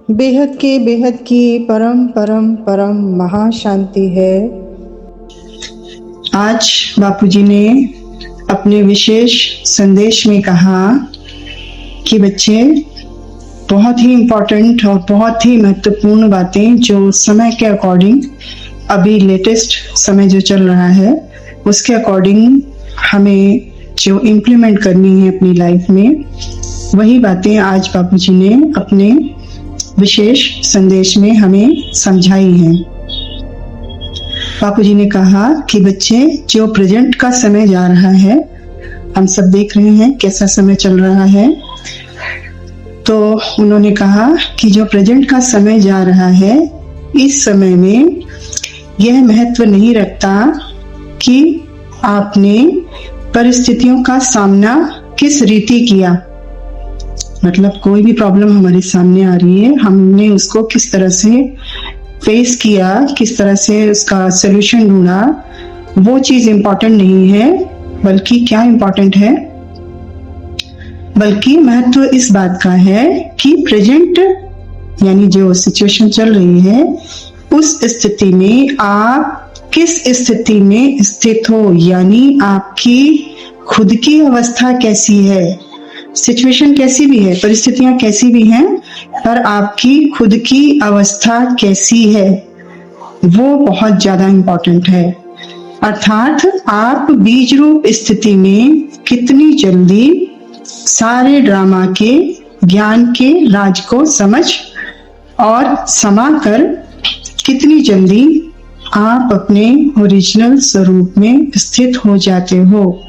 बेहद की परम परम परम महाशांति है। आज बापूजी ने अपने विशेष संदेश में कहा कि बच्चे, बहुत ही इम्पोर्टेंट और बहुत ही महत्वपूर्ण बातें जो समय के अकॉर्डिंग, अभी लेटेस्ट समय जो चल रहा है उसके अकॉर्डिंग हमें जो इम्प्लीमेंट करनी है अपनी लाइफ में, वही बातें आज बापूजी ने अपने विशेष संदेश में हमें समझाई हैं। बापूजी ने कहा कि बच्चे, जो प्रेजेंट का समय जा रहा है, हम सब देख रहे हैं कैसा समय चल रहा है, तो उन्होंने कहा कि जो प्रेजेंट का समय जा रहा है, इस समय में यह महत्व नहीं रखता कि आपने परिस्थितियों का सामना किस रीति किया। मतलब कोई भी प्रॉब्लम हमारे सामने आ रही है, हमने उसको किस तरह से फेस किया, किस तरह से उसका सलूशन ढूंढा, वो चीज इम्पोर्टेंट नहीं है। बल्कि क्या इम्पोर्टेंट है, बल्कि महत्व इस बात का है कि प्रेजेंट यानी जो सिचुएशन चल रही है, उस स्थिति में आप किस स्थिति में स्थित हो, यानी आपकी खुद की अवस्था कैसी है। सिचुएशन कैसी भी है, परिस्थितियां कैसी भी हैं, पर आपकी खुद की अवस्था कैसी है, वो बहुत ज्यादा इम्पोर्टेंट है। अर्थात आप बीज रूप स्थिति में कितनी जल्दी सारे ड्रामा के ज्ञान के राज को समझ और समा कर कितनी जल्दी आप अपने ओरिजिनल स्वरूप में स्थित हो जाते हो।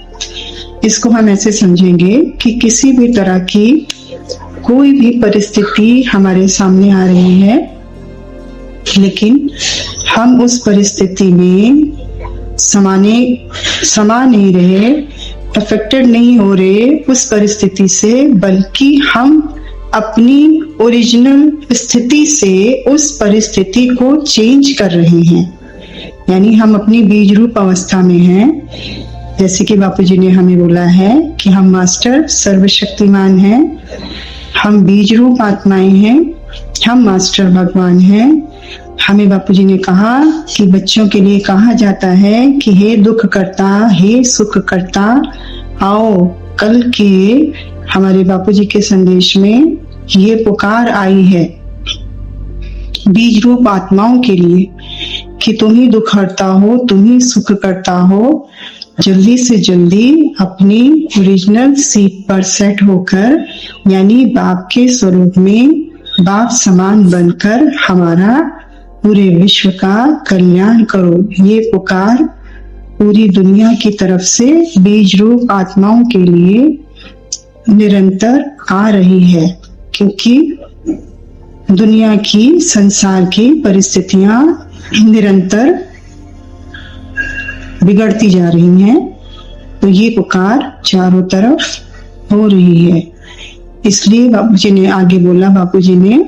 इसको हम ऐसे समझेंगे कि किसी भी तरह की कोई भी परिस्थिति हमारे सामने आ रही है, लेकिन हम उस परिस्थिति में समा नहीं रहे, अफेक्टेड नहीं हो रहे उस परिस्थिति से, बल्कि हम अपनी ओरिजिनल स्थिति से उस परिस्थिति को चेंज कर रहे हैं। यानी हम अपनी बीज रूप अवस्था में हैं। जैसे कि बापूजी ने हमें बोला है कि हम मास्टर सर्वशक्तिमान हैं, हम बीज रूप आत्माएं हैं, हम मास्टर भगवान हैं। हमें बापूजी ने कहा कि बच्चों के लिए कहा जाता है कि हे दुख करता, हे सुख करता, आओ। कल के हमारे बापूजी के संदेश में ये पुकार आई है बीज रूप आत्माओं के लिए कि तुम ही दुख हरता हो, तुम ही सुख करता हो। जल्दी से जल्दी अपनी ओरिजिनल सीट पर सेट होकर, यानी बाप के स्वरूप में बाप समान बनकर हमारा पूरे विश्व का कल्याण करो। ये पुकार पूरी दुनिया की तरफ से बीज रूप आत्माओं के लिए निरंतर आ रही है, क्योंकि दुनिया की, संसार की परिस्थितियां निरंतर बिगड़ती जा रही हैं, तो ये पुकार चारों तरफ हो रही है। इसलिए बापूजी ने आगे बोला, बापूजी ने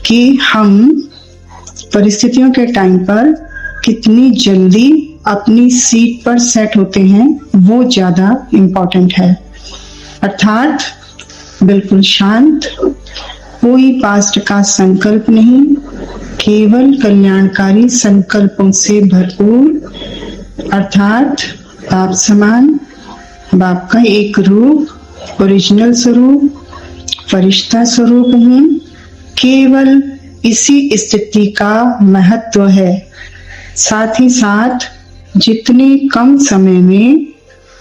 कि हम परिस्थितियों के टाइम पर कितनी जल्दी अपनी सीट पर सेट होते हैं, वो ज्यादा इम्पोर्टेंट है। अर्थात बिल्कुल शांत, कोई पास्ट का संकल्प नहीं, केवल कल्याणकारी संकल्पों से भरपूर। अर्थात बाप समान, बाप का एक रूप, ओरिजिनल स्वरूप, फरिश्ता स्वरूप हूँ। केवल इसी स्थिति का महत्व है। साथ ही साथ जितने कम समय में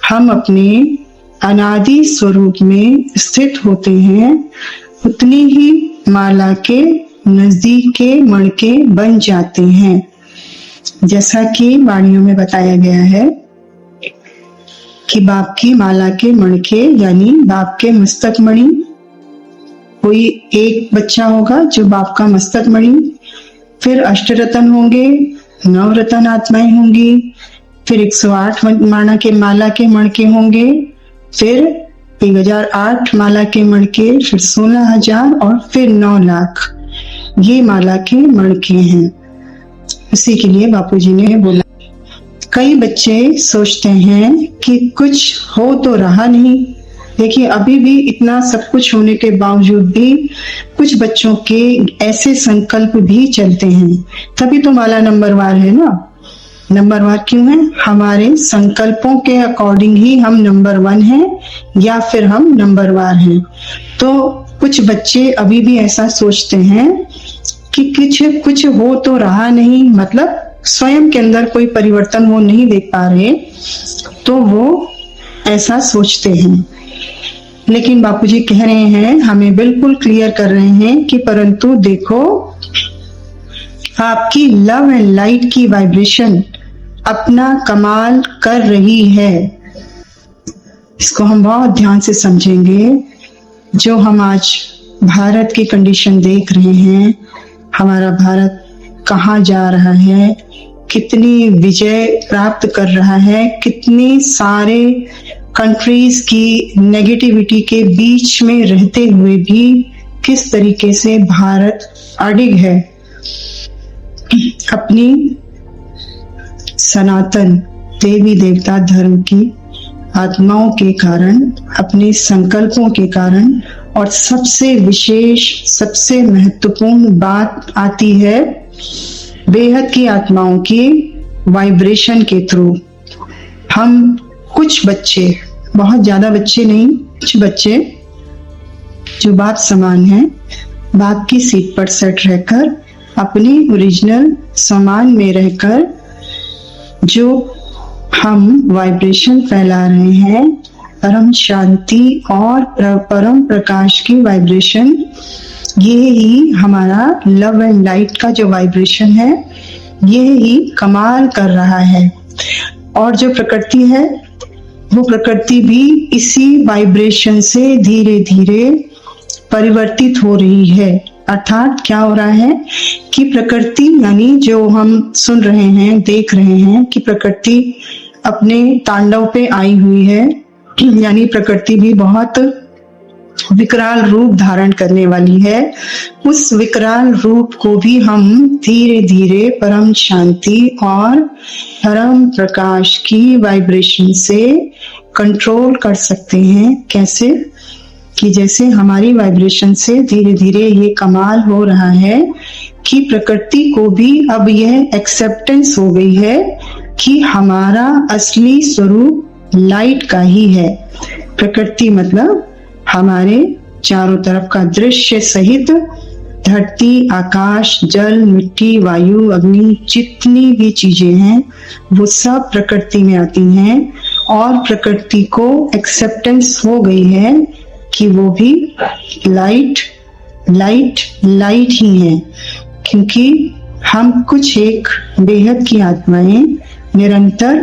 हम अपने अनादि स्वरूप में स्थित होते हैं, उतनी ही माला के नजदीक के मणके बन जाते हैं। जैसा कि वाणियों में बताया गया है कि बाप की माला के मणके यानी बाप के मस्तक मणि, कोई एक बच्चा होगा जो बाप का मस्तक मणि, फिर अष्टरतन होंगे, 9 रतन आत्माएं होंगी, फिर 108 माला के मणके होंगे, फिर 1008 माला के मणके, फिर 16,000 और फिर 9 लाख। ये माला के मणके हैं। इसी के लिए बापूजी ने बोला, कई बच्चे सोचते हैं कि कुछ हो तो रहा नहीं, देखिए अभी भी इतना सब कुछ होने के बावजूद भी कुछ बच्चों के ऐसे संकल्प भी चलते हैं, तभी तो माला नंबरवार है ना। नंबरवार क्यों है? हमारे संकल्पों के अकॉर्डिंग ही हम नंबर 1 हैं या फिर हम नंबरवार हैं। तो कुछ बच्चे अभी भी ऐसा सोचते हैं कि कुछ हो तो रहा नहीं, मतलब स्वयं के अंदर कोई परिवर्तन वो नहीं देख पा रहे, तो वो ऐसा सोचते हैं। लेकिन बापूजी कह रहे हैं, हमें बिल्कुल क्लियर कर रहे हैं कि परंतु देखो, आपकी लव एंड लाइट की वाइब्रेशन अपना कमाल कर रही है। इसको हम बहुत ध्यान से समझेंगे। जो हम आज भारत की कंडीशन देख रहे हैं, हमारा भारत कहाँ जा रहा है, कितनी विजय प्राप्त कर रहा है, कितनी सारे कंट्रीज की नेगेटिविटी के बीच में रहते हुए भी किस तरीके से भारत अडिग है अपनी सनातन देवी देवता धर्म की आत्माओं के कारण, अपने संकल्पों के कारण। और सबसे विशेष, सबसे महत्वपूर्ण बात आती है बेहद की आत्माओं की वाइब्रेशन के थ्रू। हम कुछ बच्चे, बहुत ज्यादा बच्चे नहीं, कुछ बच्चे जो बाप समान हैं, बाप की सीट पर सेट रहकर, अपनी ओरिजिनल समान में रहकर जो हम वाइब्रेशन फैला रहे हैं, परम शांति और परम प्रकाश की वाइब्रेशन, ये ही हमारा लव एंड लाइट का जो वाइब्रेशन है, ये ही कमाल कर रहा है। और जो प्रकृति है, वो प्रकृति भी इसी वाइब्रेशन से धीरे धीरे परिवर्तित हो रही है। अर्थात क्या हो रहा है कि प्रकृति, यानी जो हम सुन रहे हैं, देख रहे हैं कि प्रकृति अपने तांडव पे आई हुई है, यानी प्रकृति भी बहुत विकराल रूप धारण करने वाली है। उस विकराल रूप को भी हम धीरे धीरे परम शांति और परम प्रकाश की वाइब्रेशन से कंट्रोल कर सकते हैं। कैसे? कि जैसे हमारी वाइब्रेशन से धीरे धीरे ये कमाल हो रहा है कि प्रकृति को भी अब यह एक्सेप्टेंस हो गई है कि हमारा असली स्वरूप लाइट का ही है। प्रकृति मतलब हमारे चारों तरफ का दृश्य सहित धरती, आकाश, जल, मिट्टी, वायु, अग्नि, जितनी भी चीजें हैं वो सब प्रकृति में आती हैं। और प्रकृति को एक्सेप्टेंस हो गई है कि वो भी लाइट लाइट लाइट ही है, क्योंकि हम कुछ एक बेहद की आत्माएं निरंतर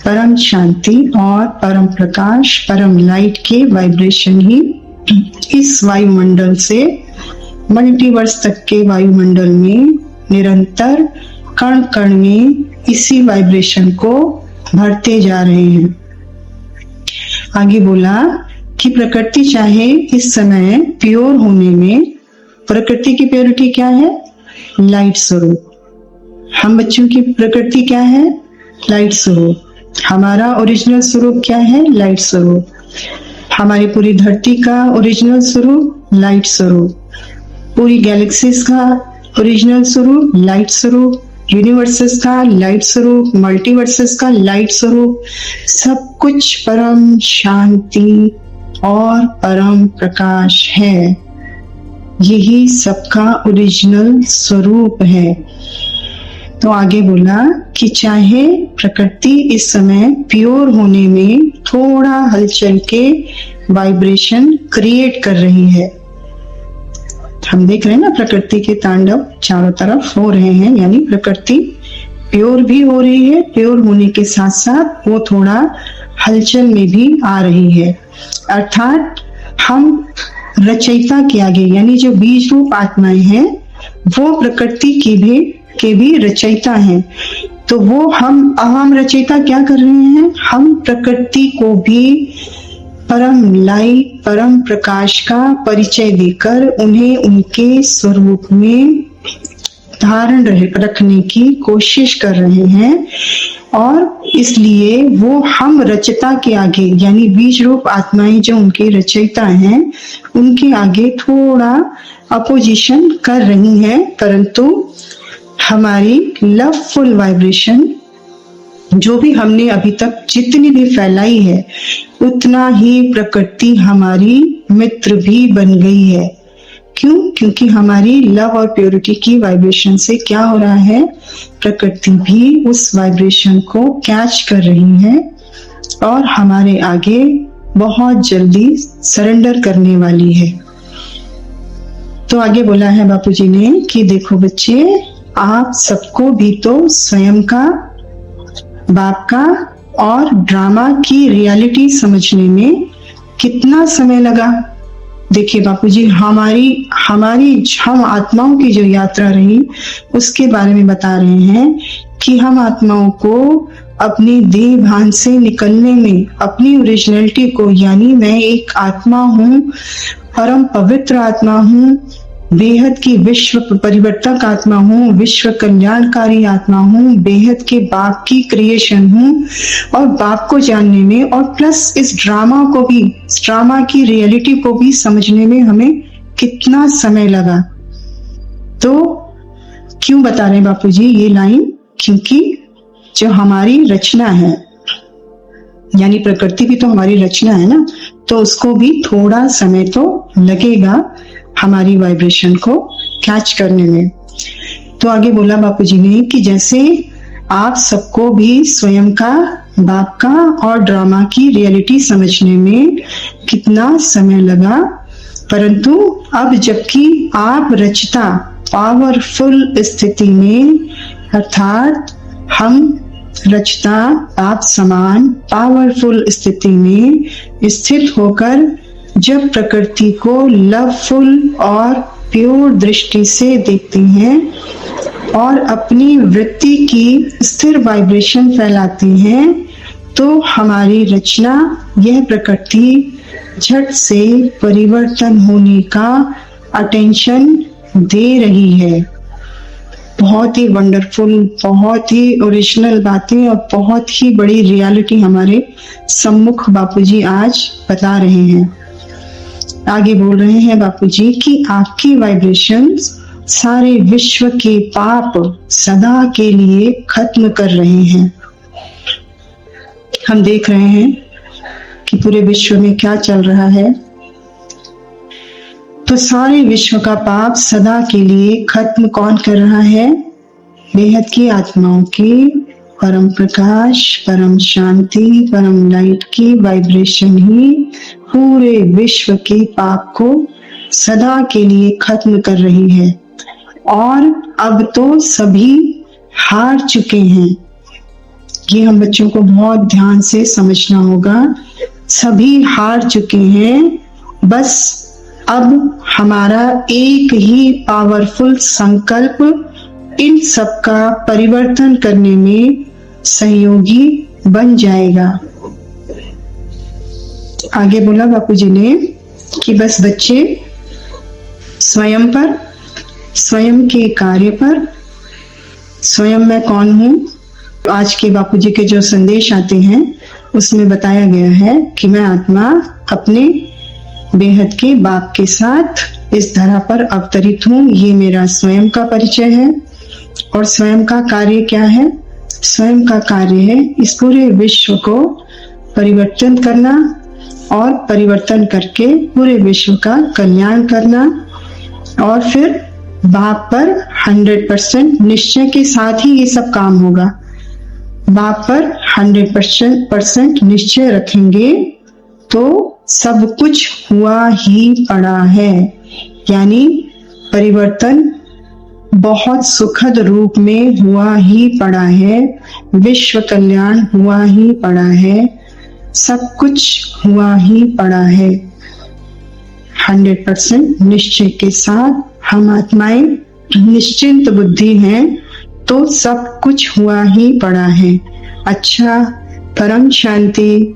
परम शांति और परम प्रकाश, परम लाइट के वाइब्रेशन ही इस वायुमंडल से मल्टीवर्स तक के वायुमंडल में निरंतर कण कण में इसी वाइब्रेशन को भरते जा रहे हैं। आगे बोला कि प्रकृति चाहे इस समय प्योर होने में, प्रकृति की प्योरिटी क्या है? लाइट स्वरूप। हम बच्चों की प्रकृति क्या है? लाइट स्वरूप। हमारा ओरिजिनल स्वरूप क्या है? लाइट स्वरूप। हमारी पूरी धरती का ओरिजिनल स्वरूप लाइट स्वरूप। पूरी गैलेक्सीज का ओरिजिनल स्वरूप लाइट स्वरूप। यूनिवर्सेस का लाइट स्वरूप, मल्टीवर्सेस का लाइट स्वरूप। सब कुछ परम शांति और परम प्रकाश है। यही सबका ओरिजिनल स्वरूप है। तो आगे बोला कि चाहे प्रकृति इस समय प्योर होने में थोड़ा हलचल के वाइब्रेशन क्रिएट कर रही है। हम देख रहे हैं ना, प्रकृति के तांडव चारों तरफ हो रहे हैं, यानी प्रकृति प्योर भी हो रही है, प्योर होने के साथ साथ वो थोड़ा हलचल में भी आ रही है। अर्थात हम रचयिता के आगे, यानी जो बीज रूप आत्माएं हैं, वो प्रकृति के भी रचयिता हैं। तो वो हम रचयिता क्या कर रहे हैं? हम प्रकृति को भी परम लाइट, परम प्रकाश का परिचय देकर उन्हें उनके स्वरूप में धारण रखने की कोशिश कर रहे हैं। और इसलिए वो हम रचयिता के आगे यानी बीज रूप आत्माएं जो उनके रचयिता हैं उनके आगे थोड़ा अपोजिशन कर रही हैं, परंतु हमारी लवफुल वाइब्रेशन जो भी हमने अभी तक जितनी भी फैलाई है उतना ही प्रकृति हमारी मित्र भी बन गई है। क्यों? क्योंकि हमारी लव और प्योरिटी की वाइब्रेशन से क्या हो रहा है, प्रकृति भी उस वाइब्रेशन को कैच कर रही है और हमारे आगे बहुत जल्दी सरेंडर करने वाली है। तो आगे बोला है बापूजी ने कि देखो बच्चे, आप सबको भी तो स्वयं का, बाप का और ड्रामा की रियलिटी समझने में कितना समय लगा। देखिए बापूजी, हमारी हम आत्माओं की जो यात्रा रही उसके बारे में बता रहे हैं कि हम आत्माओं को अपनी देह भान से निकलने में अपनी ओरिजिनलिटी को, यानी मैं एक आत्मा हूँ, परम पवित्र आत्मा हूँ, बेहद की विश्व परिवर्तक आत्मा हूँ, विश्व कल्याणकारी आत्मा हूँ, बेहद के बाप की क्रिएशन हूँ, और बाप को जानने में और प्लस इस ड्रामा को भी, इस ड्रामा की रियलिटी को भी समझने में हमें कितना समय लगा। तो क्यों बता रहे हैं बापूजी ये लाइन? क्योंकि जो हमारी रचना है, यानी प्रकृति भी तो हमारी रचना है ना, तो उसको भी थोड़ा समय तो लगेगा हमारी वाइब्रेशन को कैच करने में। तो आगे बोला बापूजी ने कि जैसे आप सबको भी स्वयं का, बाप का और ड्रामा की रियलिटी समझने में कितना समय लगा, परंतु अब जबकि आप रचता पावरफुल स्थिति में, अर्थात हम रचता आप समान पावरफुल स्थिति में स्थित होकर जब प्रकृति को लवफुल और प्योर दृष्टि से देखते हैं और अपनी वृत्ति की स्थिर वाइब्रेशन फैलाते हैं, तो हमारी रचना यह प्रकृति झट से परिवर्तन होने का अटेंशन दे रही है। बहुत ही वंडरफुल, बहुत ही ओरिजिनल बातें और बहुत ही बड़ी रियलिटी हमारे सम्मुख बापूजी आज बता रहे हैं। आगे बोल रहे हैं बापूजी कि आपकी वाइब्रेशंस सारे विश्व के पाप सदा के लिए खत्म कर रहे हैं। हम देख रहे हैं कि पूरे विश्व में क्या चल रहा है। तो सारे विश्व का पाप सदा के लिए खत्म कौन कर रहा है? बेहद की आत्माओं की परम प्रकाश, परम शांति, परम लाइट की वाइब्रेशन ही पूरे विश्व के पाप को सदा के लिए खत्म कर रही है। और अब तो सभी हार चुके हैं। ये हम बच्चों को बहुत ध्यान से समझना होगा। सभी हार चुके हैं, बस अब हमारा एक ही पावरफुल संकल्प इन सब का परिवर्तन करने में सहयोगी बन जाएगा। आगे बोला बापूजी ने कि बस बच्चे स्वयं पर, स्वयं के कार्य पर, स्वयं मैं कौन हूँ। आज के बापूजी के जो संदेश आते हैं उसमें बताया गया है कि मैं आत्मा अपने बेहद के बाप के साथ इस धरा पर अवतरित हूँ। ये मेरा स्वयं का परिचय है। और स्वयं का कार्य क्या है? स्वयं का कार्य है इस पूरे विश्व को परिवर्तन करना और परिवर्तन करके पूरे विश्व का कल्याण करना। और फिर बाप पर 100% निश्चय के साथ ही ये सब काम होगा। बाप पर 100% निश्चय रखेंगे तो सब कुछ हुआ ही पड़ा है, यानी परिवर्तन बहुत सुखद रूप में हुआ ही पड़ा है, विश्व कल्याण हुआ ही पड़ा है, सब कुछ हुआ ही पड़ा है। 100% निश्चय के साथ हम आत्माएं निश्चिंत बुद्धि हैं तो सब कुछ हुआ ही पड़ा है। अच्छा, परम शांति,